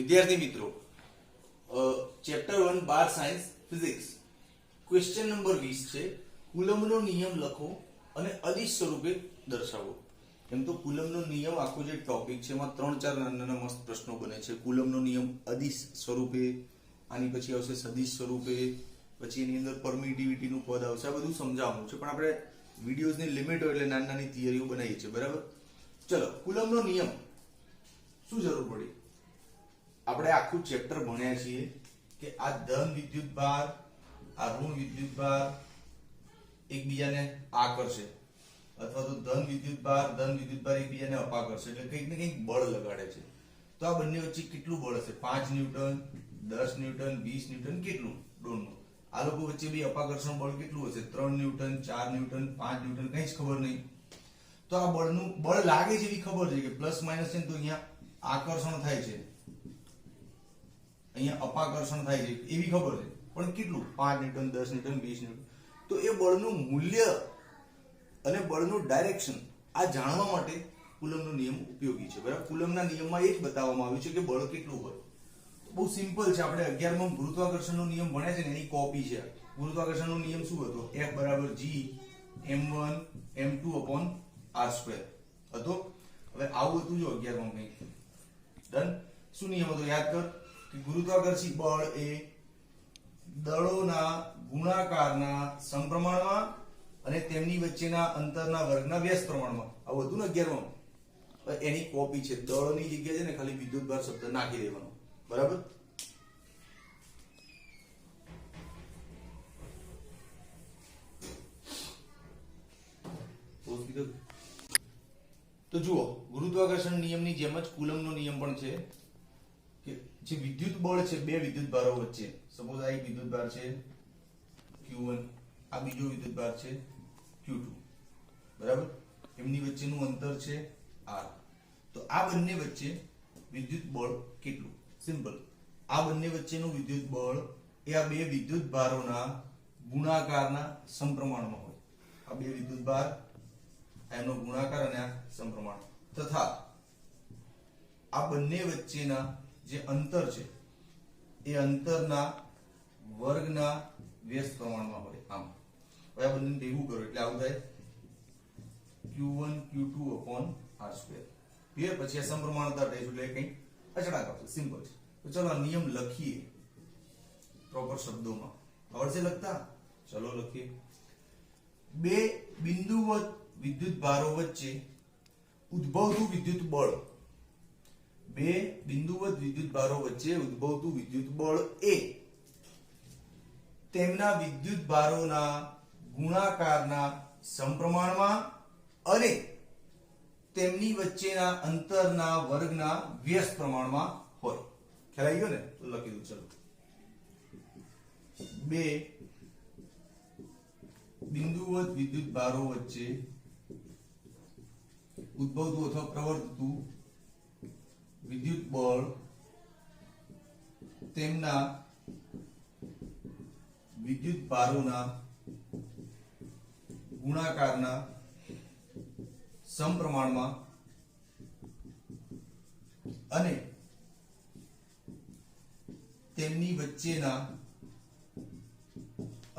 વિદ્યાર્થી મિત્રો ચેપ્ટર 1 બાર science physics question number 20 છે કુલમ્બનો નિયમ લખો અને અદિશ સ્વરૂપે દર્શાવો। એમ તો કુલમ્બનો નિયમ આખો જે ટોપિક છે એમાં 3-4 નાના મસ્ત પ્રશ્નો બને છે। કુલમ્બનો નિયમ અદિશ સ્વરૂપે, આની પછી આવશે સદિશ સ્વરૂપે, પછી એની અંદર પરમિટિવિટી નું પદ આવશે। આ બધું સમજાવવાનું છે પણ આપણે વિડિયોઝની લિમિટ હોય એટલે નાની નાની થિયરીઓ બનાવીએ છીએ, બરાબર। ચલો, કુલમ્બનો નિયમ શું જરૂર પડી? આપણે આખું ચેપ્ટર ભણ્યા છીએ કે આ ધન વિદ્યુત ભાર, આ ઋણ વિદ્યુત ભાર એકબીજાને આ કરશે, અથવા તો ધન વિદ્યુત ભાર એકબીજાને અપા કરશે, એટલે કંઈક ને કંઈક બળ લગાડે છે। તો આ બંને વચ્ચે કેટલું બળ હશે? 5 ન્યૂટન, 10 ન્યૂટન, 20 ન્યૂટન, કેટલું? Don't know. આ લોકો વચ્ચે બી અપાકર્ષણ બળ કેટલું હશે? 3 ન્યૂટન, 4 ન્યૂટન, 5 ન્યૂટન, કંઈ જ ખબર નહીં। તો આ બળનું બળ લાગે છે એવી ખબર છે કે પ્લસ માઇનસ છે, તો અહીંયા આકર્ષણ થાય છે, અહીંયા અપાકર્ષણ થાય છે એવી ખબર છે, પણ કેટલું? 5 ન્યૂટન, 10 ન્યૂટન, 20 ન્યૂટન। તો એ બળનું મૂલ્ય અને બળનું ડાયરેક્શન આ જાણવા માટે કુલમ્બનો નિયમ ઉપયોગી છે, બરાબર। કુલમ્બના નિયમમાં એ જ બતાવવામાં આવ્યું છે કે બળ કેટલું હોય। બહુ સિમ્પલ છે, આપણે 11માં ગુરુત્વાકર્ષણનો નિયમ ભણ્યા છે ને એની કોપી છે। ગુરુત્વાકર્ષણનો નિયમ શું હતો? F બરાબર G m1 m2 upon r2 હતો। હવે આવું હતું જો 11માં કંઈક ડન। શું નિયમ હતો? યાદ કર કે ગુરુત્વાકર્ષી બળ એ દળોના ગુણાકારના સમપ્રમાણમાં અને તેમની વચ્ચેના અંતરના વર્ગના વ્યસ્ત પ્રમાણમાં, આવું હતું ને 11માં। એની કોપી છે, દળોની જગ્યાએ છે ને ખાલી વિદ્યુતભાર શબ્દ નાખી દેવાનો, બરાબર। તો જુઓ, ગુરુત્વાકર્ષણ નિયમની જેમ જ કુલમ્બનો નિયમ પણ છે કે જે વિદ્યુત બળ છે બે વિદ્યુત ભારો વચ્ચે, સપોઝ આ એક વિદ્યુત ભાર છે Q1, આ બીજો વિદ્યુત ભાર છે Q2, બરાબર। એમની વચ્ચેનું અંતર છે R। તો આ બંને વચ્ચે વિદ્યુત બળ કેટલું? સિમ્પલ, આ બંને વચ્ચેનું વિદ્યુત બળ એ આ બે વિદ્યુત ભારોના ગુણાકારના સમપ્રમાણમાં હોય। આ બે વિદ્યુત ભાર, એનો ગુણાકાર અને આ સમપ્રમાણ, તથા આ બંને વચ્ચેના જે અંતર છે એ અંતરના વર્ગના વ્યસ્ત પ્રમાણમાં હોય। આમ હવે આ બંને ભેગું કરો એટલે આવું થાય Q1 Q2 upon r2। Clear? પછી આ સમપ્રમાણતા થાય એટલે કંઈક અચળાંક આવશે, સિમ્પલ છે। તો ચલો આ નિયમ લખીએ પ્રોપર શબ્દોમાં। આવડશે લખતા? ચલો લખીએ। બે બિંદુવત વિદ્યુત ભારો વચ્ચે ઉદ્ભવતું વિદ્યુત બળ, બે બિંદુવત વિદ્યુત ભારો વચ્ચે ઉદ્ભવતું વિદ્યુત બળ એ તેમના વિદ્યુત ભારોના ગુણાકારના સમપ્રમાણમાં અને તેમની વચ્ચેના અંતરના વર્ગના વ્યસ્ત પ્રમાણમાં હોય। ખ્યાલ આવી ગયો ને? તો લખી દઉં, ચલો। બે બિંદુવત વિદ્યુત ભારો વચ્ચે ઉદ્ભવતું અથવા પ્રવર્તતું વિદ્યુત બળ તેમના વિદ્યુત ભારોના ગુણાકારના સમપ્રમાણમાં અને તેમની વચ્ચેના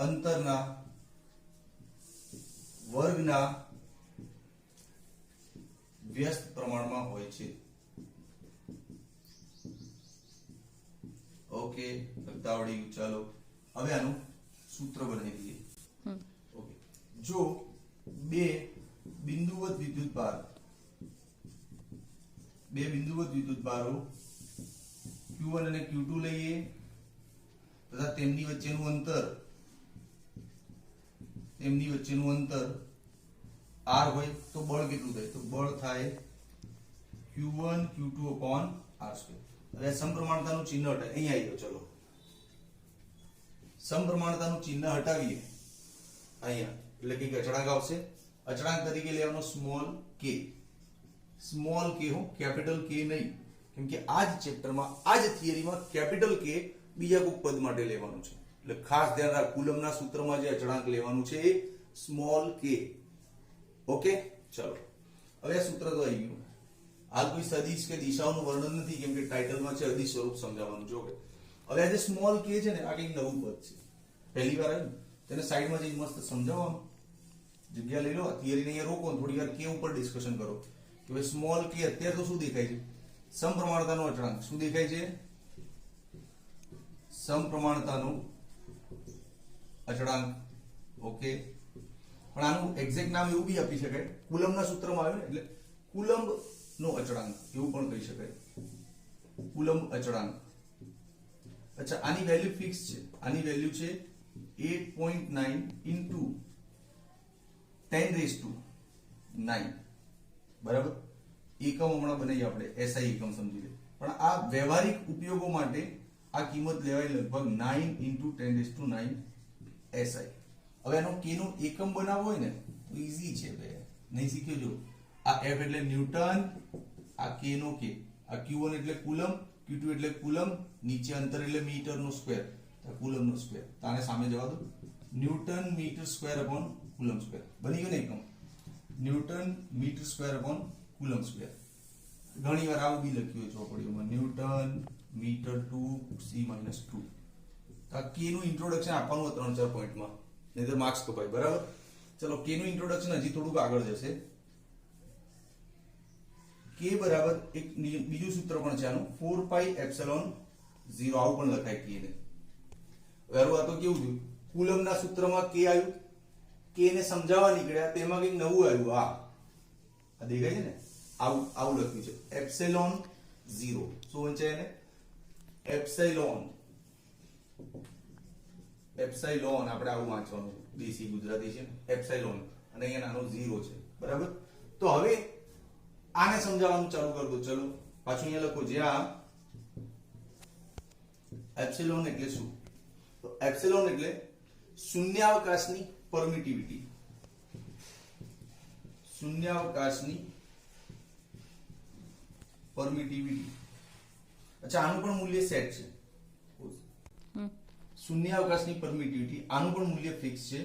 અંતરના વર્ગના વ્યસ્ત પ્રમાણમાં હોય છે। ઓકે, લખતા આવડી ગયું। ચાલો હવે આનું સૂત્ર બનાવી દઈએ। ઓકે, જો બે બિંદુવત વિદ્યુત ભારો Q1 અને Q2 લઈએ તથા તેમની વચ્ચેનું અંતર R હોય તો બળ કેટલું થાય? તો બળ થાય Q1 Q2 upon r2। હવે સમપ્રમાણતાનું ચિહ્ન હટાવીએ, અહીં આવી ગયો, ચલો સમપ્રમાણતાનું ચિહ્ન હટાવીએ અહીંયા, એટલે કે અચળાંક આવશે। અચળાંક તરીકે લેવાનો સ્મોલ k હો, કેપિટલ K નહીં, કેમ કે આ જ ચેપ્ટરમાં આ જ થિયરીમાં કેપિટલ K બીજા કોઈ પદ માટે લેવાનું છે, એટલે ખાસ ધ્યાન રાખ। કુલમ્બના સૂત્રમાં જે અચળાંક લેવાનું છે એ સ્મોલ k। ઓકે, ચલો હવે આ સૂત્ર તો આવી ગયું। હાલ કોઈ સદિશ કે દિશાઓનું વર્ણન નથી, કેમ કે ટાઇટલમાં છે અદિશ સ્વરૂપ સમજાવવાનું. જો કે હવે આ જે સ્મોલ કે છે ને, આ કંઈક નવું પદ છે, પહેલી વાર આવ્યું. તેને સાઈડમાં જઈને મસ્ત સમજાવવાનું, જગ્યા લઈ લો, થિયરીને અહીંયા રોકો, થોડી વાર કે ઉપર ડિસ્કશન કરો કે ભાઈ સ્મોલ કે અત્યારે તો શું દેખાય છે? સમપ્રમાણતાનો અચળાંક. શું દેખાય છે? સમપ્રમાણતાનો અચળાંક. ઓકે, પણ આનું એક્ઝેક્ટ નામ એવું બી આપી શકાય, કુલમના સૂત્રમાં આવ્યું ને, એટલે કુલંબ નો અચળાંક એવું પણ કહી શકાય, કુલંબ અચળાંક. અચ્છા, આની વેલ્યુ ફિક્સ છે, આની વેલ્યુ છે 8.9 into 10⁹9. બરાબર. એકમ હમણાં બનાવી આપણે, એસઆઈ એકમ સમજી લે. પણ આ વ્યવહારિક ઉપયોગો માટે આ કિંમત લેવાય લગભગ 9 into 10⁹9 એસઆઈ. હવે આનો કે નો એકમ બનાવવો હોય ને તો ઈઝી છે બે, નહીં શીખ્યો જો. આ એફ એટલે ન્યૂટન, આ કે નો કે, આ Q1 એટલે કુલમ, Q2 એટલે કુલમ, નીચે અંતર એટલે મીટર નો સ્ક્વેર, કુલમ નો સ્ક્વેર. તાને સામે જવા દો, newton meter square upon coulomb square. બની ગયો ને એકમ, newton meter square upon coulomb square. ઘણી વાર આવું બી લખ્યું હોય ચોપડીઓમાં, ન્યૂટન મીટર ટુ C-2. આ કે નું ઇન્ટ્રોડક્શન આપવાનું 3-4 પોઈન્ટમાં, નહીતર માર્ક્સ કપાય. બરાબર. ચલો, કે નું ઇન્ટ્રોડક્શન હજી થોડુંક આગળ જશે. કે બરાબર એક બીજું સૂત્ર પણ છે આનું, 4πε0. આવું પણ લખાય કે ને. વેરું આ તો કેવું થયું, કુલમના સૂત્રમાં કે આવ્યું, કે ને સમજાવવા નીકળ્યા, તેમાં કંઈક નવું આવ્યું. આ દેખાય છે ને, આવું લખ્યું છે એપ્સિલોન 0. શું વંચાય એને? એપ્સિલોન. એપ્સિલોન આપણે આવું વાંચવાનું, દેશી ગુજરાતી છે, એપ્સિલોન, અને અહીંયા નાનો 0 છે. બરાબર. તો હવે આને સમજાવવાનું ચાલુ કરી દો. ચલો પાછું અહીંયા લખો, જ્યાં એપ્સિલોન એટલે શું? તો એપ્સિલોન એટલે શૂન્યાવકાશની પરમિટિવિટી. શૂન્યાવકાશની પરમિટિવિટી. અચ્છા, આનું પણ મૂલ્ય સેટ છે. શૂન્યાવકાશની પરમિટિવિટી, આનું પણ મૂલ્ય ફિક્સ છે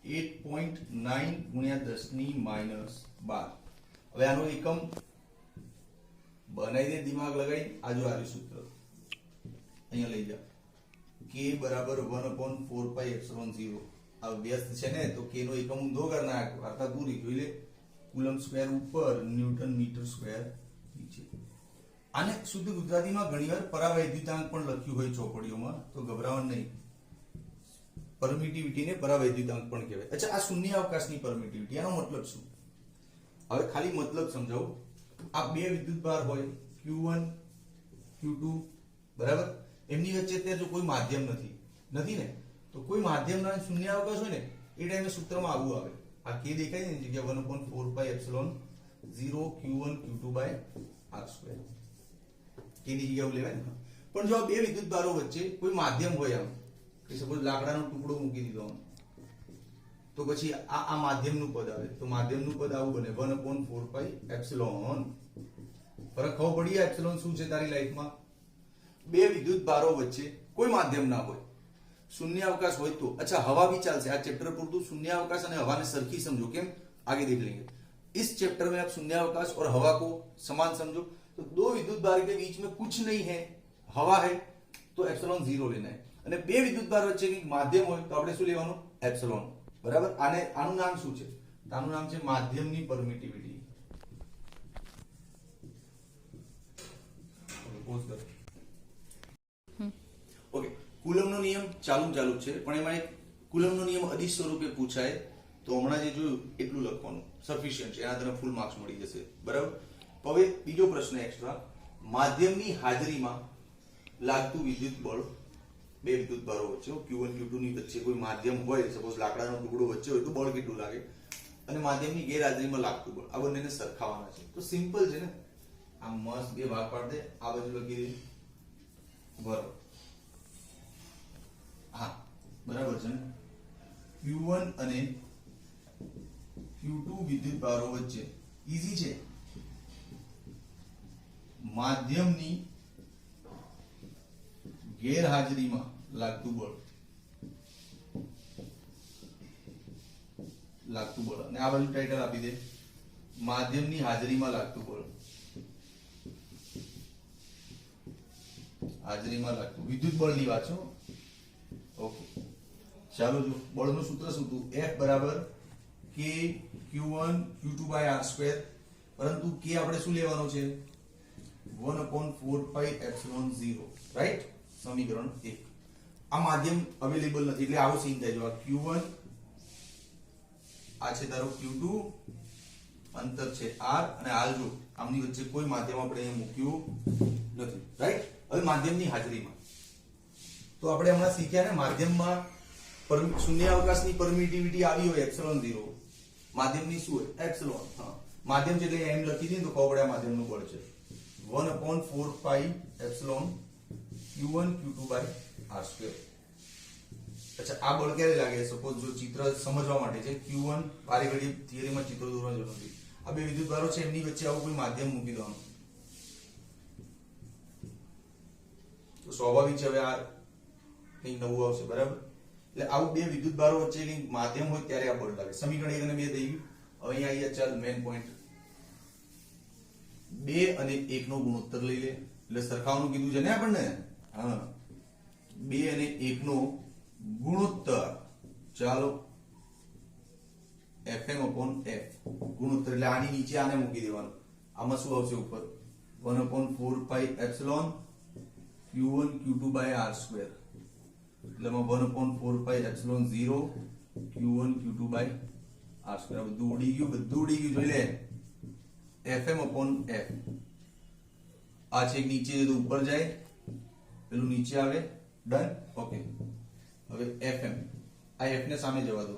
8.9 ગુણ્યા 10⁻12. હવે આનો એકમ બનાવી દે, દિમાગ લગાવી. આ જો આ સૂત્ર અહીંયા લઈ જા, k બરાબર 1/4πε0. આ વ્યસ્ત છે ને, તો k નો એકમ ઊંધો કરી નાખ, વાર્તા પૂરી. જોઈ લે, કુલમ સ્ક્વેર ઉપર, ન્યૂટન મીટર સ્ક્વેર નીચે. આને શુદ્ધ ગુજરાતીમાં ઘણીવાર પરાવૈદ્યુતાંક પણ લખ્યું હોય ચોપડીઓમાં, તો ગભરાવાનું નહીં. પરમિટિવિટીને પરાવૈદ્યુતાંક પણ કહેવાય. અચ્છા, આ શૂન્યાવકાશની પરમિટિવિટી, આનો મતલબ શું? હવે ખાલી મતલબ સમજાવું. આ બે વિદ્યુતભાર હોય, Q1 Q2, બરાબર. એમની વચ્ચે અત્યારે જો કોઈ માધ્યમ નથી ને, તો કોઈ માધ્યમના શૂન્યાવકાશ હોય ને, એ ટાઈમે સૂત્રમાં આવું આવે. આ કે દેખાય ને જગ્યા 1/4πε0 Q1 Q2/r². કે ની જગ્યા લેવાય ને. પણ જો આ બે વિદ્યુતભારો વચ્ચે કોઈ માધ્યમ હોય, આમ કે સપોઝ લાકડાનો ટુકડો મૂકી દીધો, તો પછી આ માધ્યમનું પદ આવે. તો માધ્યમનું પદ આવું બને 1/4πε. ફરક ખબર પડી? એપ્સિલોન શું છે તારી લાઈફમાં? બે વિદ્યુતભારો વચ્ચે કોઈ માધ્યમ ના હોય, शून्यावकाश हो तो अच्छा हवा भी चलते। आज चैप्टर पूरतू शून्यावकाश और हवा ने सरखी समझो, केम आगे देख लेंगे। इस चैप्टर में आप शून्यावकाश और हवा को समान समझो। तो दो विद्युत भार के बीच में कुछ नहीं है, हवा है, तो एप्सिलॉन 0 लेना है। અને બે વિદ્યુત ભાર વચ્ચે એક માધ્યમ હોય તો આપણે શું લેવાનું? એપ્સિલોન, બરાબર। આને આનું નામ શું છે? આનું નામ છે માધ્યમની પરમિટિવિટી। ઓકે, કુલમનો નિયમ ચાલુ છે, પણ એમાં એક કુલમનો નિયમ અદિશ સ્વરૂપે પૂછાય તો હમણાં જે જોયું એટલું લખવાનું સફિશિયન્ટ છે, એના તને ફૂલ માર્ક્સ મળી જશે, બરાબર। હવે બીજો પ્રશ્ન એક્સ્ટ્રા, માધ્યમની હાજરીમાં લાગતું વિદ્યુત બળ બે વિદ્યુત ભારો વચ્ચે Q1 Q2 ની વચ્ચે કોઈ માધ્યમ હોય, સપોઝ લાકડાનો ટુકડો વચ્ચે હોય તો બળ કેટલું લાગે, અને માધ્યમની ગેરહાજરીમાં લાગતું બળ, આ બંનેને સરખાવવાના છે। તો સિમ્પલ છે ને, આ મસ્ત બે ભાગ પાડી દે, આ બાજુ લખી દે બરાબર, હા બરાબર છે ને। Q1 અને Q2 વિદ્યુત ભારો વચ્ચે ઈઝી છે, માધ્યમની ગેરહાજરીમાં લાગતું બળ, અને આ બાજુ ટાઇટલ આપી દે માધ્યમની હાજરીમાં લાગતું બળ। હાજરીમાં લાગતું વિદ્યુત બળની વાત છે. ઓકે, ચાલો જો બળનું સૂત્ર શું હતું? F બરાબર K Q1 Q2 by R square, પરંતુ K આપણે શું લેવાનો છે? 1/4 pi epsilon 0, રાઈટ? સમીકરણ 1. આ માધ્યમ અવેલેબલ નથી એટલે આવું સીન થાય. જો આ Q1 આ છે તારો Q2, અંતર છે R, અને હાલ જો આમની વચ્ચે કોઈ માધ્યમ આપણે અહીં મૂક્યું નથી, રાઈટ? હવે માધ્યમની હાજરીમાં તો આપણે હમણાં શીખ્યા ને, માધ્યમમાં શૂન્યાવકાશની પરમિટિવિટી આવી હોય એપ્સિલોન 0, માધ્યમની શું હોય? એપ્સિલોન. હા, માધ્યમ છે એટલે એમ લખી દઈએ તો ખબર પડે આ માધ્યમનું બળ છે 1/4 pi epsilon Q1 Q2 by R square. અચ્છા, આ બળ ક્યારે લાગે? સપોઝ જો ચિત્ર સમજવા માટે છે, Q1 વારે ઘડી થિયરીમાં ચિત્ર દોરવાની જરૂર નથી. આ બે વિદ્યુતભારો છે એમની વચ્ચે આવું કોઈ માધ્યમ મૂકી દેવાનું તો સ્વાભાવિક છે હવે આ કંઈક નવું આવશે, બરાબર? એટલે આવું બે વિદ્યુતભારો વચ્ચે કંઈક માધ્યમ હોય ત્યારે આ બળ લાગે. સમીકરણ 1 અને 2 થઈ ગયું. હવે અહીંયા આવીએ, ચાલ મેઇન પોઈન્ટ. 2 અને 1 નો ગુણોત્તર લઈ લે એટલે સરખાવવાનું કીધું છે ને આપણને. હા, 2 અને 1 નો ગુણોત્તર. ચાલો, Fm/F ગુણોત્તર એટલે આની નીચે આને મૂકી દેવાનું. આમાં શું આવશે ઉપર? 1/4 pi epsilon Q1 Q2 by R square, એટલે 1/4 pi epsilon 0 Q1 Q2 by R square. બધું ઉડી ગયું, જોઈ લે. Fm/F આ છે નીચે તો ઉપર જાય, પેલું નીચે આવે. ડન. ઓકે, હવે Fm, આ F ને સામે જવા દો.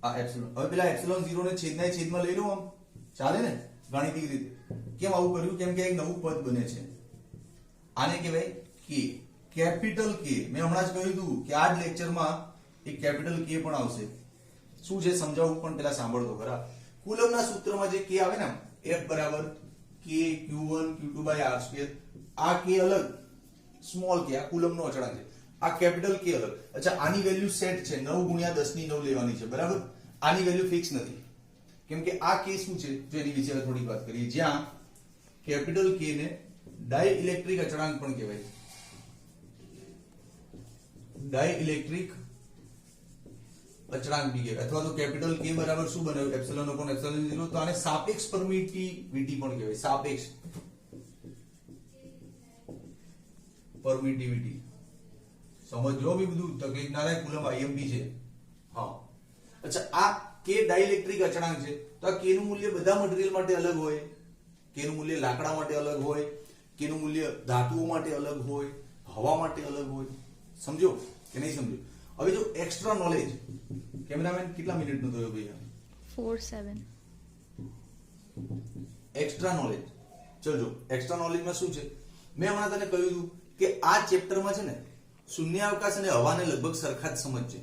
આ એપ્સિલોન, હવે પેલા એપ્સિલોન 0 ને છેદમાં લઈ લો, આમ ચાલે ને ગાણિતિક રીતે? કેમ આવું કર્યું? કેમ કે એક નવું પદ બને છે. આને કહેવાય K, કેપિટલ K. મેં હમણાં જ કહ્યું હતું કે આ જ લેક્ચરમાં એક કેપિટલ K પણ આવશે. શું છે સમજાવું, પણ પેલા સાંભળતો ખરા. કુલમના સૂત્રમાં જે K આવે ને, F બરાબર K Q1 Q2 by R square. આ K અલગ, સ્મોલ K, આ કુલમનો અચળાંક છે. આ કેપિટલ K અલગ. અચ્છા, આની વેલ્યુ સેટ છે 9 × 10⁹ લેવાની છે, બરાબર? આની વેલ્યુ ફિક્સ નથી, કેમ કે આ K શું છે જો એની વિશે થોડી વાત કરીએ. જ્યાં કેપિટલ K ને ડાઇલેક્ટ્રિક અચળાંક પણ કહેવાય. ડાઇલેક્ટ્રિક અચળાંક બી કહેવાય, અથવા તો કેપિટલ K બરાબર શું બનાવ્યું? ε/ε0. તો આને સાપેક્ષ પરમિટિવિટી પણ કહેવાય. સાપેક્ષ પરમિટિવિટી સમજો બી, બધું તકલીફ ના થાય. કુલમ IMP છે. હા, અચ્છા, આ K ડાઇલેક્ટ્રિક અચળાંક છે તો આ K નું મૂલ્ય બધા મટીરીયલ માટે અલગ હોય. K નું મૂલ્ય લાકડા માટે અલગ હોય, K નું મૂલ્ય ધાતુઓ માટે અલગ હોય, હવા માટે અલગ હોય. સમજો કે નહીં સમજો? હવે જો એક્સ્ટ્રા નોલેજ, કેમેરામેન કેટલા મિનિટ નો થયો ભૈયા? 4:07. Extra knowledge. ચલો, એક્સ્ટ્રા નોલેજમાં શું છે? મેં હમણાં તને કહ્યું હતું કે આ ચેપ્ટરમાં છે ને શૂન્યાવકાશ અને હવાને લગભગ સરખા જ સમજ છે,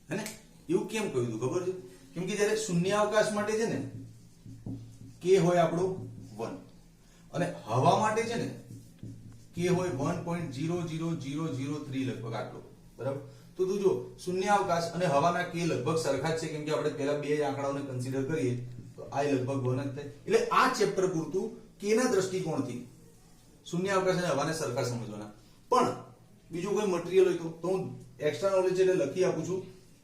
હે ને? એવું કેમ કહ્યું હતું ખબર છે? કેમ કે જ્યારે શૂન્યાવકાશ માટે છે ને K હોય આપણો 1, અને હવા માટે છે ને K હોય 1.00003 લગભગ આટલો, બરાબર? તો તું જો શૂન્યાવકાશ અને હવાના K લગભગ સરખા જ છે, કેમ કે આપણે પહેલા બે આંકડાઓને કન્સિડર કરીએ તો આ લગભગ 1 જ થાય. એટલે આ ચેપ્ટર પૂરતું K ના દ્રષ્ટિકોણથી શૂન્યાવકાશ અને હવાને સરખા સમજવાના. પણ બીજું કોઈ મટીરીયલ હોય તો હું એક્સ્ટ્રા નોલેજ એટલે લખી આપું છું.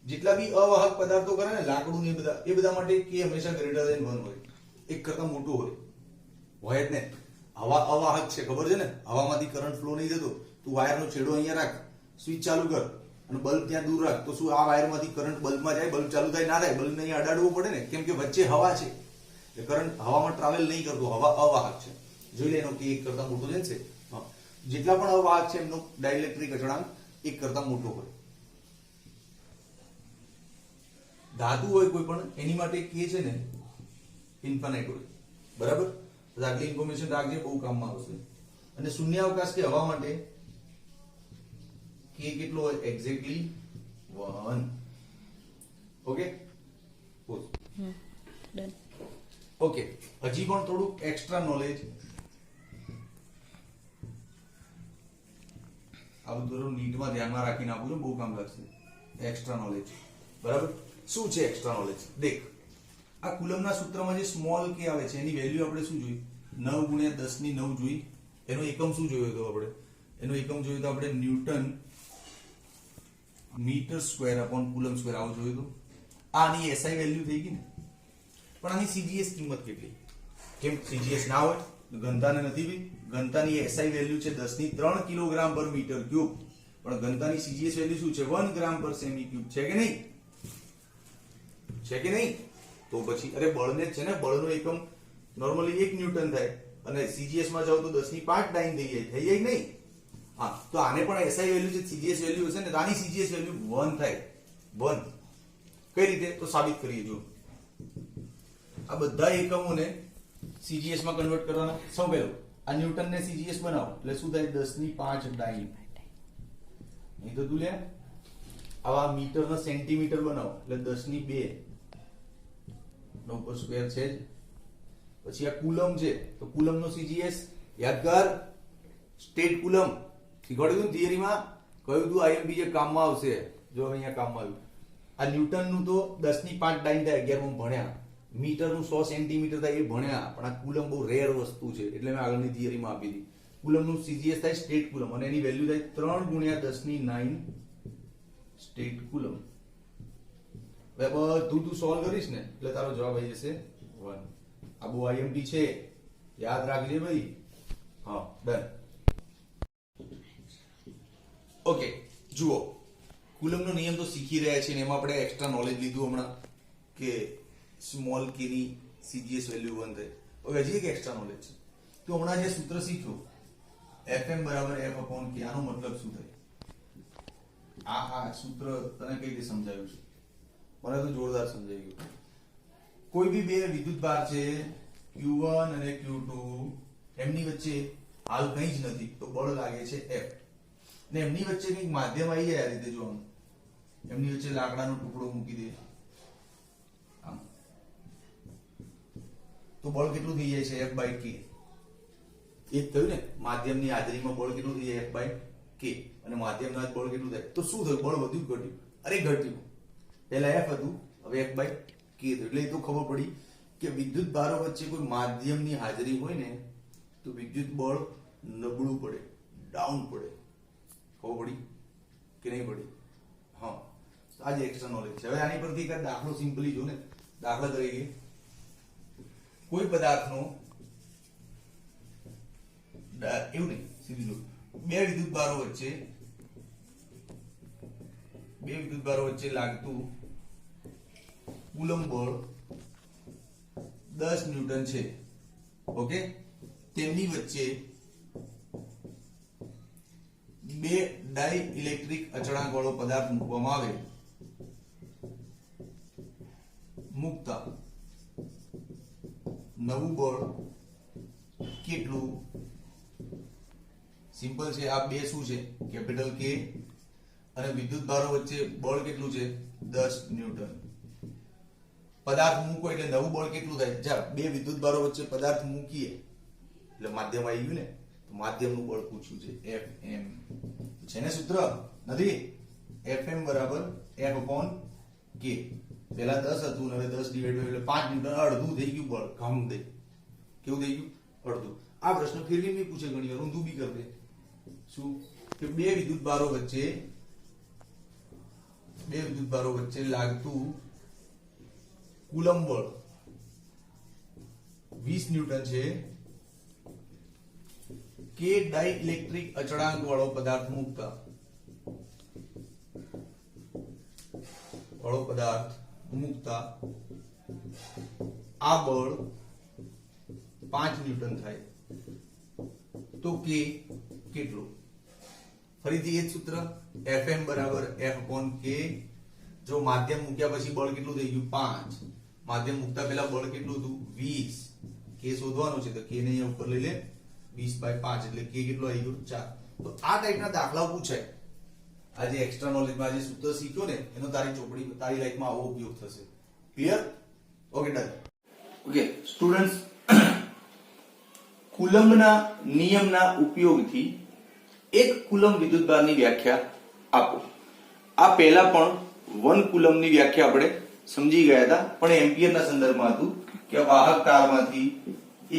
જેટલા બી અવાહક પદાર્થો કરે ને, લાકડું ને એ બધા માટે K હંમેશા ગ્રેટર ધેન 1 હોય, એક કરતા મોટું હોય જ ને. હવા અવાહક છે, ખબર છે ને? હવામાંથી કરંટ ફ્લો નહીં થતો. તું વાયરનો છેડો અહીંયા રાખ, સ્વિચ ચાલુ કર અને બલ્બ ત્યાં દૂર રાખ, તો શું આ વાયરમાંથી કરંટ બલ્બમાં જાય? બલ્બ ચાલુ થાય ના થાય? બલ્બને અહીંયા અડાડવો પડે ને, કેમ કે વચ્ચે હવા છે. એ કરંટ હવામાં ટ્રાવેલ નહીં કરતો. હવા અવાહક છે. જોઈ લે, એનો K એક કરતા મોટો છે. જેટલા પણ અવાહક છે એમનો ડાઇલેક્ટ્રિક અચળાંક એક કરતા મોટો હોય. ધાતુ હોય કોઈ પણ, એની માટે K છે ને ઇન્ફાઇનાઇટ હોય, બરાબર? તો આટલી ઇન્ફોર્મેશન રાખજે, બહુ કામમાં આવશે. અને શૂન્યાવકાશ કે હવા માટે K કેટલો હોય? એક્ઝેક્ટલી 1. Okay, done. ઓકે, હજી પણ થોડું એક્સ્ટ્રા નોલેજ. આ બધું નીટમાં ધ્યાનમાં રાખીને આપું છું, બહુ કામ લાગશે. એક્સ્ટ્રા નોલેજ, બરાબર? શું છે એક્સ્ટ્રા નોલેજ? દેખ, આ કુલમના સૂત્રમાં જે સ્મોલ K આવે છે એની વેલ્યુ આપણે શું જોઈ? 9 × 10⁹ જોઈ. એનો એકમ શું જોયો હતો આપણે? એનો એકમ જોયો તો આપણે newton meter square upon coulomb square આવું જોયું હતું. આની એસઆઈ વેલ્યુ થઈ ગઈ ને, પણ આની સીજીએસ કિંમત કેટલી? કેમ સીજીએસ ના હોય? ઘનતાને નથી ભાઈ, ઘનતાની એસઆઈ વેલ્યુ છે 10 ની 3 કિલોગ્રામ પર મીટર ક્યુબ, પણ ઘનતાની સીજીએસ વેલ્યુ શું છે? 1 ગ્રામ પર સેમી ક્યુબ. છે કે નહીં? છે કે નહીં? તો પછી અરે બળને છે ને, બળનો એકમ નોર્મલી 1 ન્યૂટન થાય અને સીજીએસ માં જાવ તો 10 ની 5 ટાઈમ થઈ જાય નહીં? હા, તો આને પણ એસઆઈ વેલ્યુ છે, સીજીએસ વેલ્યુ હશે ને, તો આની સીજીએસ વેલ્યુ 1 થાય. 1 કઈ રીતે? તો સાબિત કરીએ. જો આ બધા એકમોને સીજીએસ માં કન્વર્ટ કરવાના. સૌ પહેલું આ ન્યૂટન ને સીજીએસ બનાવો એટલે શું થાય? 10 ની 5 ડાઈન. નહીં તો તું લે આવા મીટર ને સેન્ટીમીટર બનાવો એટલે 10 ની 2 નો ઉપર સ્ક્વેર છે જ. પછી આ કુલમ છે તો કુલમ નો સીજીએસ યાદ કર, સ્ટેટ કુલમ શીખવાડ્યું થિયરીમાં, કહ્યું તું આઈએમપી જે કામમાં આવશે. જો અહીંયા કામમાં આવ્યું. આ ન્યૂટન નું તો 10 ની 5 ડાઈન થાય, 11 ભણ્યા. મીટર નું 100 સેન્ટીમીટર થાય એ ભણ્યા, પણ આ કુલમ બહુ રેર વસ્તુ છે એટલે મેં આગળની થિયરીમાં આપી દીધી. કુલમ નું સીજીએસ થાય સ્ટેટ કુલમ અને એની વેલ્યુ થાય 3 ગુણ્યા 10 ની 9 સ્ટેટ કુલમ. હવે બધું તું સોલ્વ કરીશ ને એટલે તારો જવાબ આવી જશે 1. આ બહુ આઈએમપી છે, યાદ રાખજે ભાઈ. હા, ડન. ઓકે, જુઓ કુલમનો નિયમ તો શીખી રહ્યા છે ને એમાં આપણે એક્સ્ટ્રા નોલેજ લીધું હમણાં કે સ્મોલ કે ની સીજીએસ વેલ્યુ 1 થાય. હવે હજી એક એક્સ્ટ્રા નોલેજ છે. તો હમણાં જે સૂત્ર શીખ્યો Fm બરાબર F અપોન K, આનો મતલબ શું થાય? આ સૂત્ર તને કઈ રીતે સમજાવ્યું છે? મને તો જોરદાર સમજાઈ ગયું. કોઈ બી બે વિદ્યુતભાર છે Q1 અને Q2, એમની વચ્ચે હાલ કંઈ જ નથી તો બળ લાગે છે F. ને એમની વચ્ચે કંઈક માધ્યમ આવી જાય આ રીતે જોવાનું. એમની વચ્ચે લાકડાનો ટુકડો મૂકી દે આમ, તો બળ કેટલું થઈ જાય છે? F/K. એ થયું ને, માધ્યમની હાજરીમાં બળ કેટલું થઈ જાય? F/K. અને માધ્યમના બળ કેટલું થાય? તો શું થયું? બળ વધ્યું ઘટ્યું? અરે ઘટ્યું. પહેલા F હતું, હવે F/K થયું. એટલે એ તો ખબર પડી કે વિદ્યુત ભારો વચ્ચે કોઈ માધ્યમની હાજરી હોય ને તો વિદ્યુત બળ નબળું પડે, ડાઉન પડે. ખબર પડી કે નહીં પડી? હા, આ જ એક્સ્ટ્રા નોલેજ છે. હવે આની પરથી એક દાખલો સિમ્પલી જો ને. દાખલા તરીકે કોઈ પદાર્થનો એવું નહીં, સીધું જો, બે વિદ્યુતભારો વચ્ચે લાગતું કુલમ બળ 10 ન્યૂટન છે. ઓકે, તેમની વચ્ચે બે ડાઈ ઇલેક્ટ્રિક અચળાંક વાળો પદાર્થ મૂકવામાં આવે. મૂકતા નવું બળ કેટલું? સિમ્પલ છે. આ બે શું છે? Capital K. અને વિદ્યુતભારો વચ્ચે બળ કેટલું છે? 10 ન્યૂટન. પદાર્થ મૂકો એટલે નવું બળ કેટલું થાય? ચાલ, બે વિદ્યુતભારો વચ્ચે પદાર્થ મૂકીએ એટલે માધ્યમ આવી ગયું ને, તો માધ્યમનું બળ પૂછ્યું છે Fm. છે ને સૂત્ર? નથી? Fm બરાબર F અપોન K. પહેલા 10 હતું હવે 10 ડિવાઇડ એટલે 5 ન્યૂટન, અડધું થઈ ગયું બળ. ઘમ દે. કેવું થઈ ગયું? અડધું. આ પ્રશ્ન ફેરવી નહીં પૂછે ઘણી વાર, ઊંધું બી કરી દે. શું કે બે વિદ્યુતભારો વચ્ચે લાગતું કુલમ બળ 20 ન્યૂટન છે. K ડાઈ ઇલેક્ટ્રિક અચળાંક વાળો પદાર્થ મૂકતા આ બળ 5 ન્યૂટન થાય. તો K કેટલું? ફરીથી એ જ સૂત્ર, Fm બરાબર F અપોન K. જો માધ્યમ મૂક્યા પછી બળ કેટલું થઈ ગયું? 5. માધ્યમ મૂકતા પહેલા બળ કેટલું હતું? 20. K શોધવાનું છે તો K ને અહીંયા ઉપર લઈ લે, 20/5 એટલે K કેટલું આવી ગયું? 4. તો આ ટાઈપના દાખલાઓ પૂછાય. આ જે એક્સ્ટ્રા નોલેજમાં જે સૂત્ર શીખ્યો ને એનો તારી લાઈફમાં આવો ઉપયોગ થશે. Clear? Okay, done. Okay students, કુલમ્બના નિયમના ઉપયોગથી એક કુલમ વિદ્યુતભારની વ્યાખ્યા આપો. આ પહેલા પણ 1 કુલમની વ્યાખ્યા આપણે સમજી ગયા હતા, પણ એમ્પિયરના સંદર્ભમાં હતું કે વાહક તારમાંથી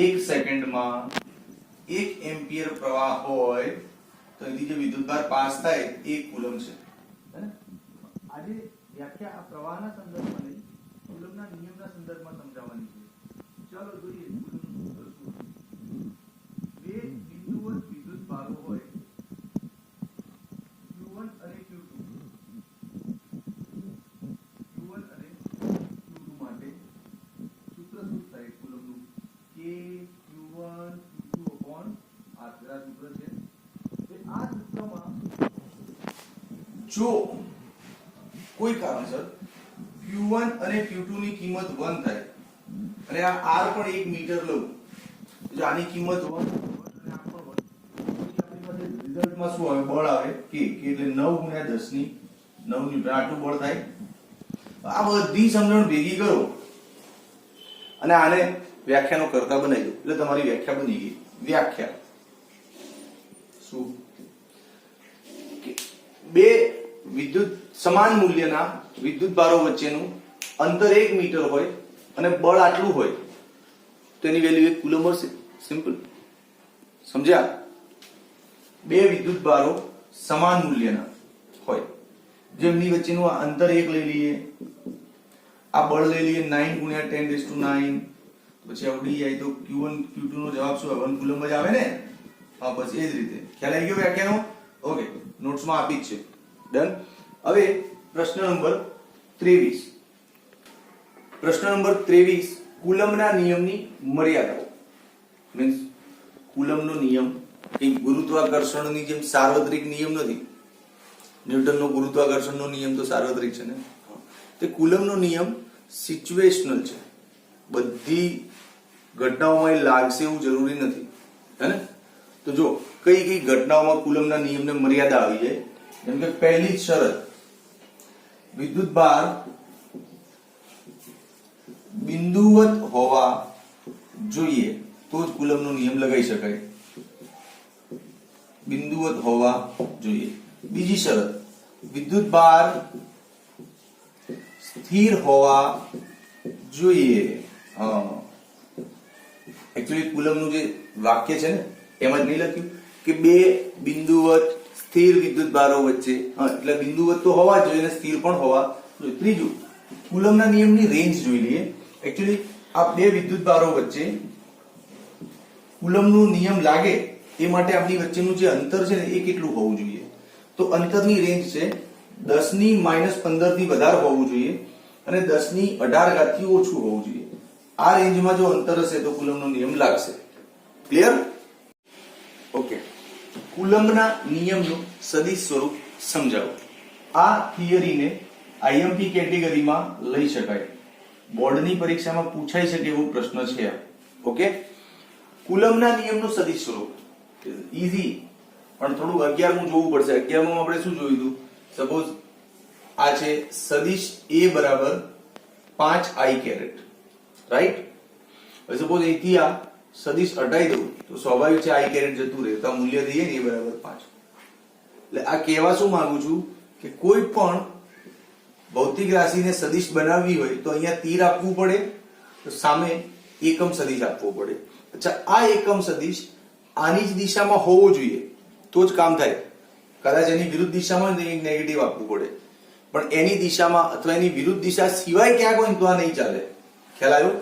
1 સેકન્ડમાં 1 એમ્પિયર પ્રવાહ હોય તો અહીંથી જે વિદ્યુતભાર પાસ થાય એ 1 કુલમ છે. હે ને? આજે વ્યાખ્યા આ પ્રવાહના સંદર્ભમાં નહીં, કુલમના નિયમના સંદર્ભમાં સમજાવવાની છે. ચાલો જોઈએ કુલમનું સૂત્ર શું છે. બે બિંદુવત વિદ્યુતભારો હોય Q1 અને Q2. Q1 અને Q2 માટે સૂત્ર શું થાય કુલમનું? K Q1 Q2 upon R. આ સૂત્ર છે. આ સૂત્રમાં જો કોઈ કારણસર Q1 અને Q2 ની કિંમત 1 થાય અને આ R પણ 1 મીટર લઉં, જો આની કિંમત 1 અને આ પણ 1, તો આપણી પાસે રિઝલ્ટમાં શું આવે? બળ આવે K એટલે 9 × 10 ની 9 ન્યૂટન આટલું બળ થાય. આ બધી સમજણ ભેગી કરો અને આને વ્યાખ્યાનો કરતા બનાવી દો એટલે તમારી વ્યાખ્યા બની ગઈ. વ્યાખ્યા શું? બે વિદ્યુત સમાન મૂલ્યના વિદ્યુતભારો વચ્ચેનું અંતર 1 મીટર હોય અને બળ આટલું હોય તો એની વેલ્યુ 1 કુલમ હશે. સિમ્પલ. સમજ્યા? બે વિદ્યુતભારો સમાન મૂલ્યના હોય, જેમની વચ્ચેનું આ અંતર 1 લઈ લઈએ, આ બળ લઈ લઈએ 9 × 10⁹, પછી આવડી જાય તો Q1 Q2 નો જવાબ શું આવે? 1 કુલમ જ આવે ને. હા, બસ એ જ રીતે. ખ્યાલ આવી ગયો વ્યાખ્યાનો? ઓકે, નોટ્સમાં આપી જ છે. ડન. હવે પ્રશ્ન નંબર 23. પ્રશ્ન નંબર 23 કુલમના નિયમની મર્યાદાઓ. મીન્સ કુલમનો નિયમ એ ગુરુત્વાકર્ષણની જેમ સાર્વત્રિક નિયમ નથી. ન્યૂટનનો ગુરુત્વાકર્ષણનો નિયમ તો સાર્વત્રિક છે ને. તે કુલમનો નિયમ સિચ્યુએશનલ છે. બધી ઘટનાઓમાં એ લાગશે એવું જરૂરી નથી. હે ને? તો જો કઈ કઈ ઘટનાઓમાં કુલમના નિયમને મર્યાદા આવી જાય, જેમ કે પહેલી જ શરત, વિદ્યુતભાર બિંદુવત હોવા જોઈએ તો જ કુલમનો નિયમ લગાવી શકાય. બિંદુવત હોવા જોઈએ. બીજી શરત, વિદ્યુતભાર સ્થિર હોવા જોઈએ. એકચ્યુઅલી કુલમનું જે વાક્ય છે ને એમાં જ નહીં લખ્યું કે બે બિંદુવત સ્થિર વિદ્યુતભારો વચ્ચે, એટલે બિંદુવત તો હોવા જોઈએ અને સ્થિર પણ હોવા જોઈએ. ત્રીજું, કુલમના નિયમની રેન્જ જોઈ લઈએ. એકચ્યુઅલી આ બે વિદ્યુતભારો વચ્ચે કુલમનો નિયમ લાગે એ માટે આપણી વચ્ચેનું જે અંતર છે ને એ કેટલું હોવું જોઈએ? તો અંતરની રેન્જ છે 10⁻15 થી વધારે હોવું જોઈએ અને 10⁻18 થી ઓછું હોવું જોઈએ. આ રેન્જમાં જો અંતર હશે તો કુલમનો નિયમ લાગશે. ક્લિયર? ઓકે. કુલમના નિયમનું સદિશ સ્વરૂપ સમજાવો. આ થિયરીને આઈએમપી કેટેગરીમાં લઈ શકાય. બોર્ડની પરીક્ષામાં પૂછાઈ શકે એવો પ્રશ્ન છે. ઓકે. કુલમના નિયમનું સદિશ સ્વરૂપ ઈઝી, પણ થોડું 11મું જોવું પડશે. 11મું આપણે શું જોયું હતું? સપોઝ આ છે સદિશ A બરાબર 5i કેરેટ, રાઈટ? હવે સપોઝ અહીંથી આ સદિશ હટાઈ દઉં તો સ્વાભાવિક છે i કેરેટ જતું રહે, તો આ મૂલ્ય દઈએ ને A બરાબર 5. એટલે આ કહેવા શું માંગુ છું કે કોઈ પણ ભૌતિક રાશિને સદિશ બનાવવી હોય તો અહીંયા તીર આપવું પડે, તો સામે એકમ સદિશ આપવો પડે. અચ્છા, આ એકમ સદિશ આની જ દિશામાં હોવો જોઈએ તો જ કામ થાય. કદાચ એની વિરુદ્ધ દિશામાં નેગેટિવ આપવું પડે, પણ એની દિશામાં અથવા એની વિરુદ્ધ દિશા સિવાય ક્યાંક હોય તો આ નહીં ચાલે. ખ્યાલ આવ્યો?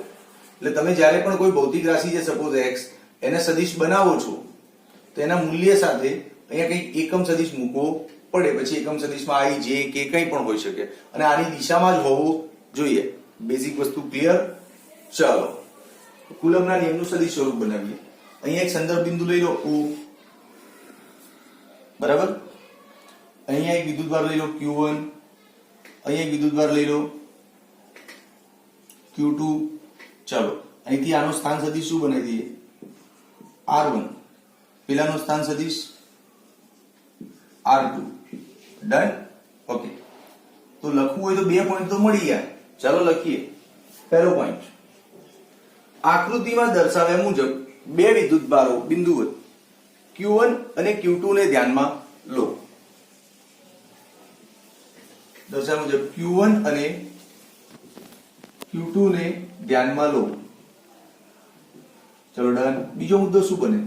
એટલે તમે જ્યારે પણ કોઈ ભૌતિક રાશિ છે સપોઝ x, એને સદિશ બનાવો છો તો એના મૂલ્ય સાથે અહીંયા કંઈક એકમ સદિશ મૂકવો પડે. પછી એકમ સદિશમાં i, j, k કંઈ પણ હોઈ શકે અને આની દિશામાં જ હોવું જોઈએ. બેઝિક વસ્તુ ક્લિયર? ચાલો કુલમના નિયમનું સદિશ સ્વરૂપ બનાવીએ. અહીંયા એક સંદર્ભ બિંદુ લઈ લો O, બરાબર? અહીંયા એક વિદ્યુતભાર લઈ લો Q1, અહીંયા એક વિદ્યુતભાર લઈ લો Q2. ચાલો અહીંથી આનો સ્થાન સદિશ શું બનાવી દઈએ? R1. પેલાનો સ્થાન સદિશ R2. ડન? ઓકે. તો લખવું હોય તો 2 પોઈન્ટ તો મળી ગયા. ચાલો લખીએ. પહેલો પોઈન્ટ, આકૃતિમાં દર્શાવ્યા મુજબ બે વિદ્યુતભારો બિંદુવત Q1 અને Q2 ને ધ્યાનમાં લો. દર્શાવ્યા મુજબ Q1 અને Q2 ને ધ્યાનમાં લો. ચલો ડન. બીજો મુદ્દો શું બને?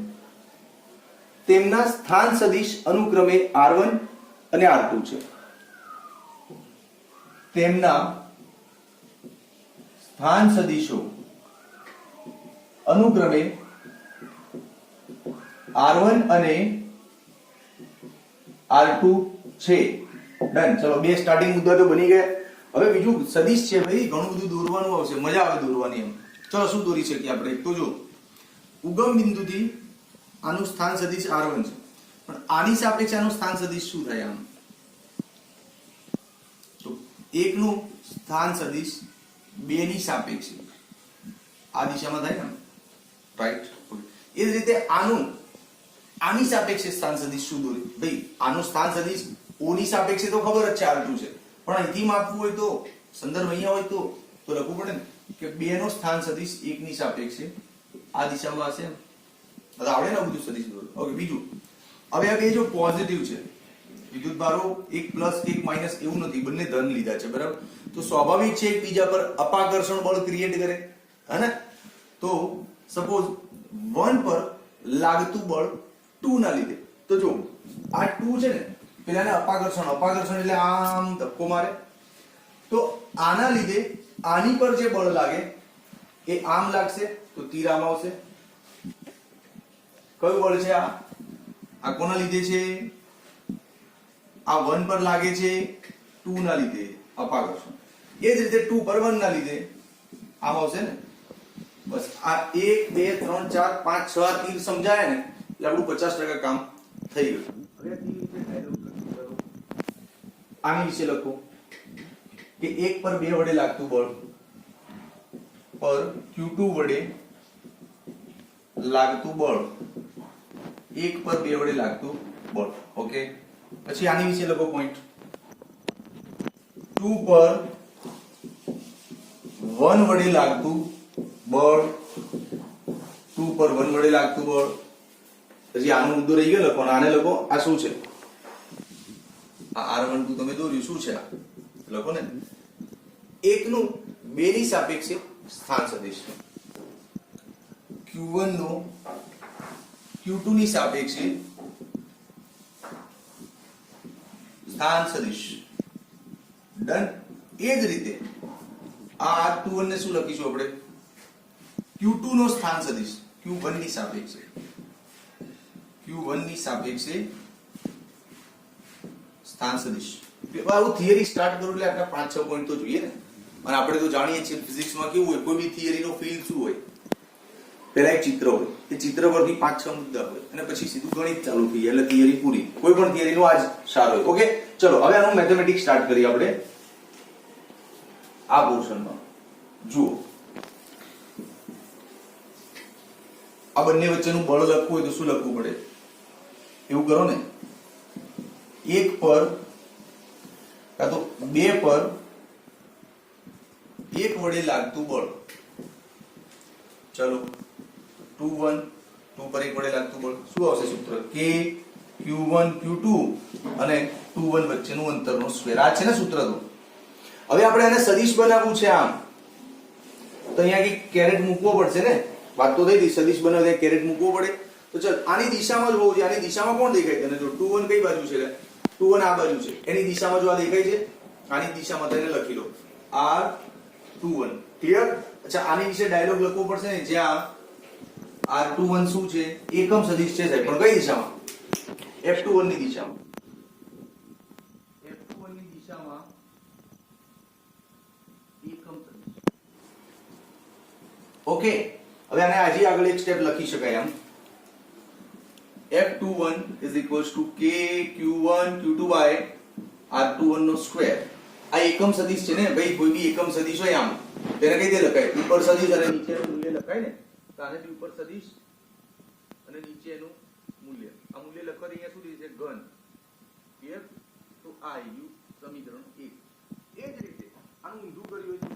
તેમના સ્થાન સદિશ અનુક્રમે r1 અને r2 છે. તેમના સ્થાન સદિશો અનુક્રમે r1 અને r2 છે. ડન. ચલો બે સ્ટાર્ટિંગ મુદ્દા તો બની ગયા. હવે બીજું સદિશ છે ભાઈ, ઘણું બધું દોરવાનું આવશે, મજા આવે દોરવાની. એમ ચલો શું દોરી શકીએ આપણે? તો જો ઉગમ બિંદુથી આનું સ્થાન સદિશ r1 છે, પણ આની સાપેક્ષે આનું સ્થાન સદિશ શું થાય? આમ તો એકનું સ્થાન સદિશ બે ની સાપેક્ષે આ દિશામાં થાય ને, રાઈટ? એ જ રીતે આની સાપેક્ષે સ્થાન સદિશ શું દોરી? ભાઈ આનું સ્થાન સદિશ o ની સાપેક્ષે તો ખબર જ છે r2 છે, પણ અહીંથી માપવું હોય તો, સંદર્ભ અહીંયા હોય તો લખવું પડે ને કે બે નો સ્થાન સદિશ એક ની સાપેક્ષે આ દિશામાં હશે. આવડે ને બધું સદિશ દોરો. ઓકે. બીજું, હવે આ બે જો પોઝિટિવ છે, વિદ્યુતભારો એક પ્લસ એક માઇનસ એવું નથી, બંને ધન લીધા છે, બરાબર? તો સ્વાભાવિક છે એકબીજા પર અપાકર્ષણ બળ ક્રિએટ કરે, હે ને? તો સપોઝ 1 પર લાગતું બળ 2 ના લીધે, તો જો આ 2 છે ને, પેલાને અપાકર્ષણ એટલે આમ ધક્કો મારે, તો આના લીધે આની પર જે બળ લાગે એ આમ લાગશે, તો તીર આમ આવશે. કયું બળ છે આ કોના લીધે છે? આ 1 પર લાગે છે 2 ના લીધે અપાકર્ષણ. એ જ રીતે 2 પર 1 ના લીધે આમ આવશે ને. બસ આ 1 2 3 4 5 6 તીર સમજાય ને એટલે આપણું 50% કામ થઈ ગયું. હવે તીર વિશે ડાયલોગ લખો. આની વિશે લખો કે 1 પર 2 વડે લાગતું બળ પર q2 વડે લાગતું બળ, 1 પર 2 વડે લાગતું બળ. ઓકે. પછી આની વિશે લખો પોઈન્ટ. 2 પર 1 વડે લાગતું બળ, 2 પર 1 વડે લાગતું બળ. પછી આનો મુદ્દો રહી ગયો, લખો. આને લખો. આ શું છે? આ r12 તમે દોર્યું, શું છે આ? લખો ને. એકનું બે ની સાપેક્ષે સ્થાન સદિશ, q1 નો q2 ની સાપેક્ષે સ્થાન સદિશ. ડન. એ જ રીતે આ r21 ને શું લખીશું આપણે? q2 નો સ્થાન સદિશ q1 ની સાપેક્ષે, q1 ની સાપેક્ષે સ્થાન સદિશ. આવું થિયરી સ્ટાર્ટ કરું એટલે આપણે 5-6 પોઈન્ટ તો જોઈએ ને. અને આપણે તો જાણીએ છીએ ફિઝિક્સમાં કેવું હોય, કોઈ બી થિયરીનો ફીલ્ડ શું હોય? પહેલા એક ચિત્ર હોય, એ ચિત્ર પરથી 5-6 મુદ્દા હોય, અને પછી સીધું ગણિત ચાલુ થઈ જાય એટલે થિયરી પૂરી. કોઈ પણ થિયરીનો આ જ સાર હોય. ઓકે. ચલો હવે આનું મેથેમેટિક્સ સ્ટાર્ટ કરીએ આપણે. આ પોર્શનમાં જુઓ, આ બંને વચ્ચેનું બળ લખવું હોય તો શું લખવું પડે? એવું કરો ને, 1 પર કાં તો 2 પર 1 વડે લાગતું બળ. ચલો 2 પર 1 વડે લાગતું બળ શું આવશે સૂત્ર? k q1 q2 અને 2 1 વચ્ચેનું અંતરનો સ્ક્વેર. આ છે ને સૂત્ર. તો હવે આપણે આને સદિશ બનાવવું છે આમ, તો અહીંયા એક કેરેટ મૂકવો પડશે ને. વાત તો થઈ ગઈ, સદિશ બનાવવા કેરેટ મૂકવો પડે. તો ચાલ આની દિશામાં જ હોવું જોઈએ. આની દિશામાં કોણ દેખાય તને? જો 2 1 કઈ બાજુ છે? 2 1 આ બાજુ છે. એની દિશામાં જો આ દેખાય છે, આની દિશામાં તેને લખી લો r21. ક્લિયર? અચ્છા, આની વિશે ડાયલોગ લખવો પડશે ને, જ્યાં r21 શું છે? એકમ સદિશ છે સાહેબ, પણ કઈ દિશામાં? f21 ની દિશામાં. f21 ની દિશામાં એકમ સદિશ. ઓકે. હવે આને આજે આગળ એક સ્ટેપ લખી શકાય આમ. f21 is equals to k q1 q2 by r21 નો સ્ક્વેર. આ એકમ સદિશ છે ને ભાઈ. કોઈ બી એકમ સદિશ હોય આમ, તેને કઈ રીતે લખાય? ઉપર સદિશ અને નીચેનું મૂલ્ય લખાય ને. તો આને ઉપર સદિશ અને નીચેનું મૂલ્ય. આ મૂલ્ય લખવાથી અહીંયા શું થશે? ઘન. ક્લિયર? તો આ આવ્યું સમીકરણ 1. એ જ રીતે આનું ઊંધું કર્યું છે.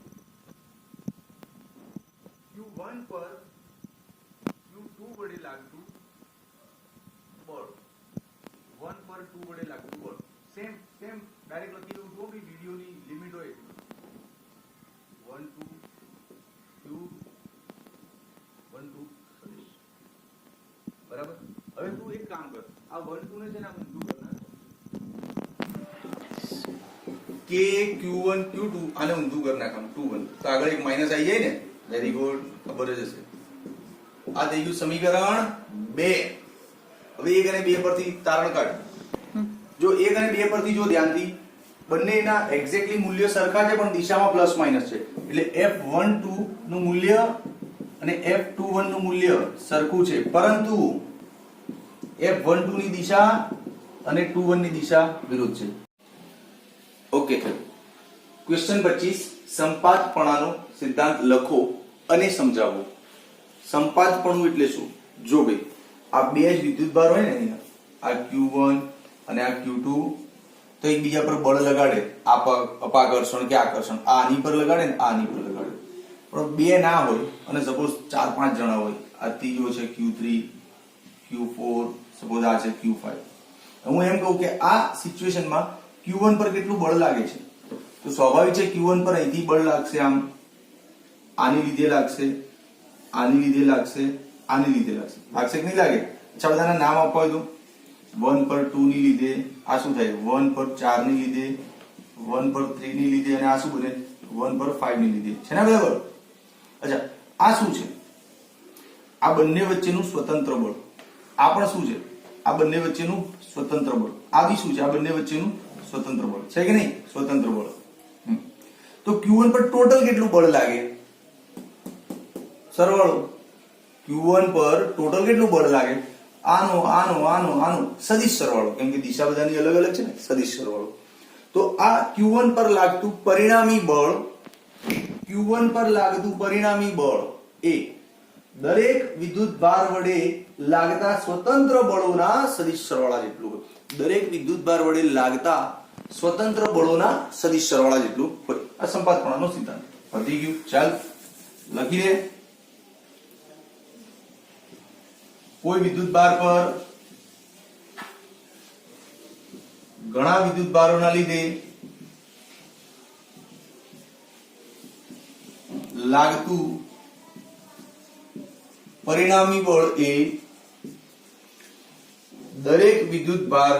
q1 પર q2 વડે લાગતું બળ, 1 પર 2 વડે લાગતું બળ. સેમ ડાયરેક્ટ લખી દઉં. જો બી વિડિયોની લિમિટ હોય 1 2 q 1 2 સદિશ. બરાબર? હવે તું એક કામ કર, આ 1 2 ને છે ને આપણે ઊંધું કરી નાખો કે q1 q2 આને ઊંધું કરી નાખવાનું 2 1 તો આગળ એક માઈનસ આવી જાય ને વેરી ગુડ ખબર જ હશે આ થઈ ગયું સમીકરણ 2 હવે 1 અને 2 પરથી તારણ કાઢ જો 1 અને 2 પરથી જો ધ્યાનથી બંનેના એક્ઝેક્ટલી મૂલ્ય સરખા છે પણ દિશામાં પ્લસ માઈનસ છે એટલે f12 નું મૂલ્ય અને f21 નું મૂલ્ય સરખું છે પરંતુ f12 ની દિશા અને 21 ની દિશા વિરુદ્ધ છે ઓકે ક્વેશ્ચન 25 સંપાતપણાનો સિદ્ધાંત લખો અને સમજાવો સંપાતપણું એટલે શું જો ભાઈ આ બે જ વિદ્યુતભાર હોય ને અહીંયા આ q1 અને આ q2 તો એકબીજા પર બળ લગાડે અપાકર્ષણ કે આકર્ષણ આ આની પર લગાડે ને આની પર લગાડે પણ બે ના હોય અને સપોઝ 4-5 જણા હોય આ ત્રીજો છે q3 q4 સપોઝ આ છે q5 હું એમ કહું કે આ સિચ્યુએશનમાં q1 પર કેટલું બળ લાગે છે તો સ્વાભાવિક છે q1 પર અહીંથી બળ લાગશે આમ આની લીધે લાગશે આની લીધે લાગશે આની લીધે લાગશે લાગશે કે નહીં લાગે અચ્છા બધાના નામ આપવા હોય તો 1 પર 2 ની લીધે આ શું થાય 1 પર 4 ની લીધે 1 પર 3 ની લીધે અને આ શું બને 1 પર 5 ની લીધે છે ને બરાબર અચ્છા આ શું છે આ બંને વચ્ચેનું સ્વતંત્ર બળ આ પણ શું છે આ બંને વચ્ચેનું સ્વતંત્ર બળ આ બી શું છે આ બંને વચ્ચેનું સ્વતંત્ર બળ છે કે નહીં સ્વતંત્ર બળ તો q1 પર ટોટલ કેટલું બળ લાગે સરવાળો q1 પર ટોટલ કેટલું બળ લાગે આનો આનો આનો આનો સદિશ સરવાળો કેમ કે દિશા બધાની અલગ અલગ છે ને સદિશ સરવાળો તો આ q1 પર લાગતું પરિણામી બળ q1 પર લાગતું પરિણામી બળ એ દરેક વિદ્યુતભાર વડે લાગતા સ્વતંત્ર બળોના સદિશ સરવાળા જેટલું હોય દરેક વિદ્યુતભાર વડે લાગતા સ્વતંત્ર બળોના સદિશ સરવાળા જેટલું હોય આ સંપાતપણાનો સિદ્ધાંત પતી ગયું ચાલ લખી લે કોઈ વિદ્યુતભાર પર ઘણા વિદ્યુતભારોના લીધે લાગતું પરિણામી બળ એ દરેક વિદ્યુતભાર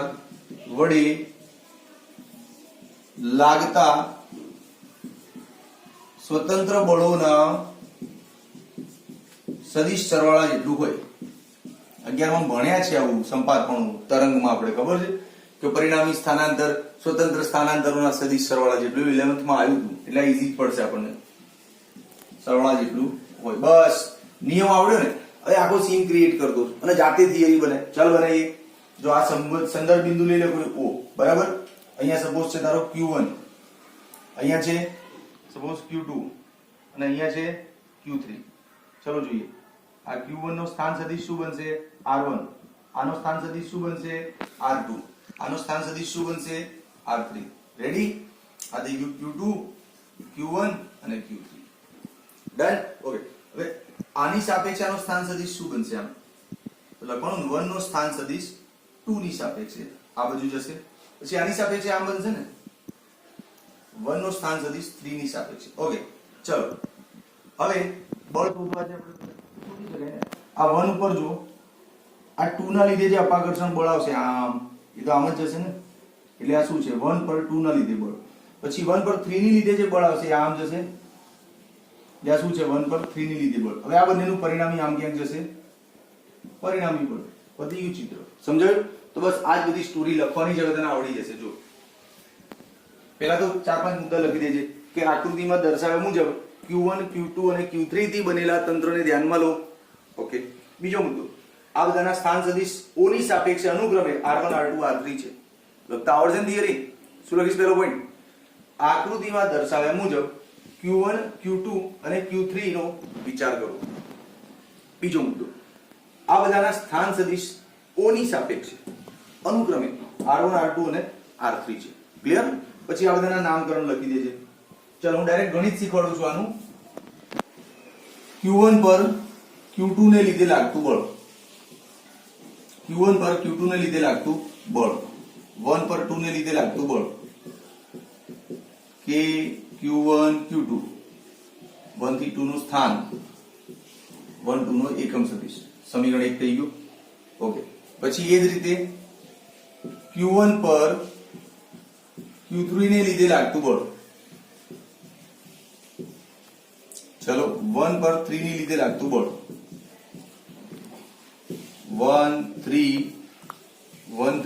વડે લાગતા સ્વતંત્ર બળોના સદિશ સરવાળા જેટલું હોય 11માં ભણ્યા છે આવું સંપાતપણું તરંગમાં આપણે ખબર છે કે પરિણામી સ્થાનાંતર સ્વતંત્ર સ્થાનાંતરોના સદિશ સરવાળા જેટલું 11th માં આવ્યું હતું એટલે ઈઝી પડશે આપણને સરવાળા જેટલું હોય બસ નિયમ આવડ્યો ને હવે આખો સીન ક્રિએટ કરતો અને જાતે થિયરી બને ચાલ બનાવીએ જો આ સંદર્ભ બિંદુ લઈ લે કોઈ ઓ બરાબર અહીંયા સપોઝ છે તારો q1 અહીંયા છે સપોઝ q2 અને અહીંયા છે q3 ચલો જોઈએ આ q1 નો સ્થાન સદિશ શું બનશે r1 આનો સ્થાન સદિશ શું બનશે r2 આનો સ્થાન સદિશ શું બનશે r3 રેડી આ થઈ ગયું q2 q1 અને q3 ડન ઓકે હવે આની સાપેક્ષે આનો સ્થાન સદિશ શું બનશે આમ તો લખવાનું 1 નો સ્થાન સદિશ 2 ની સાપેક્ષે આ બાજુ જશે પછી આની સાપેક્ષે આમ બનશે ને 1 નો સ્થાન સદિશ 3 ની સાપેક્ષે ઓકે ચલો હવે બળ શોધવા છે આપણે આ 1 ઉપર જો આ 2 ના લીધે જે અપાકર્ષણ બળ આવશે આમ એ તો આમ જ જશે ને એટલે આ શું છે 1 પર 2 ના લીધે બળ પછી 1 પર 3 ની લીધે જે બળ આવશે આમ જશે ત્યાં શું છે 1 પર 3 ની લીધે બળ હવે આ બંનેનું પરિણામી આમ ક્યાંક જશે પરિણામી બળ પતી ગયું ચિત્ર સમજાયું તો બસ આ જ બધી સ્ટોરી લખવાની છે તને આવડી જશે જો પહેલા તો 4-5 મુદ્દા લખી દેજે કે આકૃતિમાં દર્શાવ્યા મુજબ q1 q2 અને q3 થી બનેલા તંત્રને ધ્યાનમાં લો ઓકે બીજો મુદ્દો આ બધાના સ્થાન સદિશ o ની સાપેક્ષે અનુક્રમે r1 r2 r3 છે લખતા આવડશે ને થિયરી શું લખીશ પહેલો પોઈન્ટ આકૃતિમાં દર્શાવ્યા મુજબ q1 q2 અને q3 નો વિચાર કરો બીજો મુદ્દો આ બધાના સ્થાન સદિશ o ની સાપેક્ષે અનુક્રમે r1 r2 અને r3 છે ક્લિયર પછી આ બધાના નામકરણ લખી દેજે ચલો હું ડાયરેક્ટ ગણિત શીખવાડું છું આનું q1 પર q2 ને લીધે લાગતું બળ q1 પર q2 ને લીધે લાગતું બળ 1 પર 2 ને લીધે લાગતું બળ કે q1 q2 1 થી 2 નું સ્થાન 1 2 નો એકમ સદિશ સમીકરણ 1 થઈ ગયું ઓકે પછી એ જ રીતે Q1 પર Q3 ને લીધે લાગતું બળ, ચલો 1 પર 3 ની લીધે લાગતું બળ, 1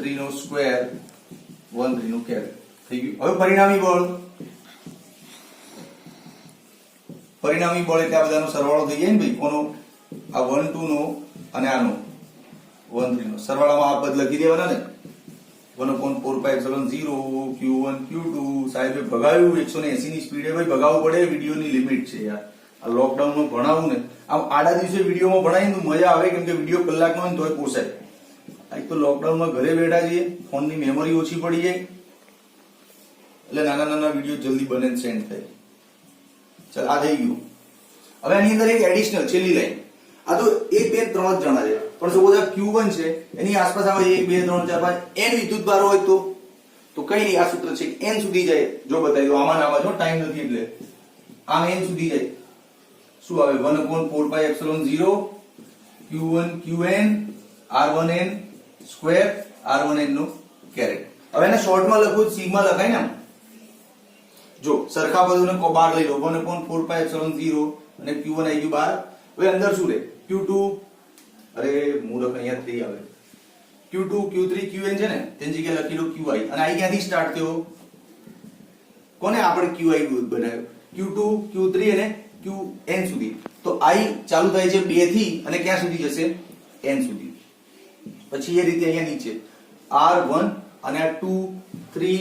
3 નો સ્ક્વેર 1 3 નું કેર થઈ ગયું. હવે પરિણામી બળ એટલે આ બધાનો સરવાળો થઈ જાય ને ભાઈ, કોનો? આ 1 2 નો અને આનો 1 3 નો સરવાળામાં આ પદ લખી દેવાના ને, 1/4πε0 Q1 Q2. સાહેબે ભગાવ્યું 180 ની સ્પીડે, ભાઈ ભગાવવું પડે, વિડીયોની લિમિટ છે યાર. આ લોકડાઉનમાં ભણાવું ને, આમ આડા દિવસે વિડીયોમાં ભણાવીને તો મજા આવે, કેમ કે વિડીયો કલાકનો હોય ને તોય પોસાય. આ તો લોકડાઉનમાં ઘરે બેઠા છીએ, ફોનની મેમરી ઓછી પડી જાય એટલે નાના નાના વિડીયો જલ્દી બને સેન્ડ થાય. ચાલ આ થઈ ગયું. હવે આની અંદર એક એડિશનલ છેલ્લી લાઈન, આ તો 1 2 3 જ જણા છે, પણ સપોઝ આ Q1 છે, એની આસપાસ આવે 1 2 3 4 5 n વિદ્યુતભારો હોય તો કઈ નહીં, આ સૂત્ર છે n સુધી જાય. જો બતાવી દો, આમાં નામાં જો ટાઈમ નથી એટલે આમ n સુધી જાય. શું આવે? 1/4πε0 Q1 Qn R1n square R1n નો કેરેટ. હવે એને શોર્ટમાં લખવું સિગ્મા લખાય ને, આમ જો સરખા પદોને બહાર લઈ લો, 1/4πε0 અને Q1 આવી ગયું બહાર. હવે અંદર શું રહે? Q2, અરે મૂર્ખ અહીંયા 3 આવે, Q2 Q3 Qn છે ને, તેની જગ્યાએ લખી લો Qi. અને આ ક્યાંથી સ્ટાર્ટ થયો? કોને આપણે Qi બનાવ્યો? Q2 Q3 અને Qn સુધી. તો I ચાલુ થાય છે 2 થી અને ક્યાં સુધી જશે? n સુધી. પછી એ રીતે અહીંયા નીચે R1 અને આ 2 3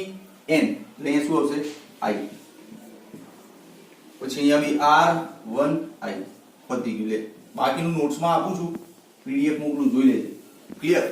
n, એટલે અહીંયા શું આવશે? I. પછી અહીંયા બી R1 I પતી ગયું. લે બાકીનું નોટ્સમાં આપું છું, PDF મોકલું, જોઈ લેજે. ક્લિયર?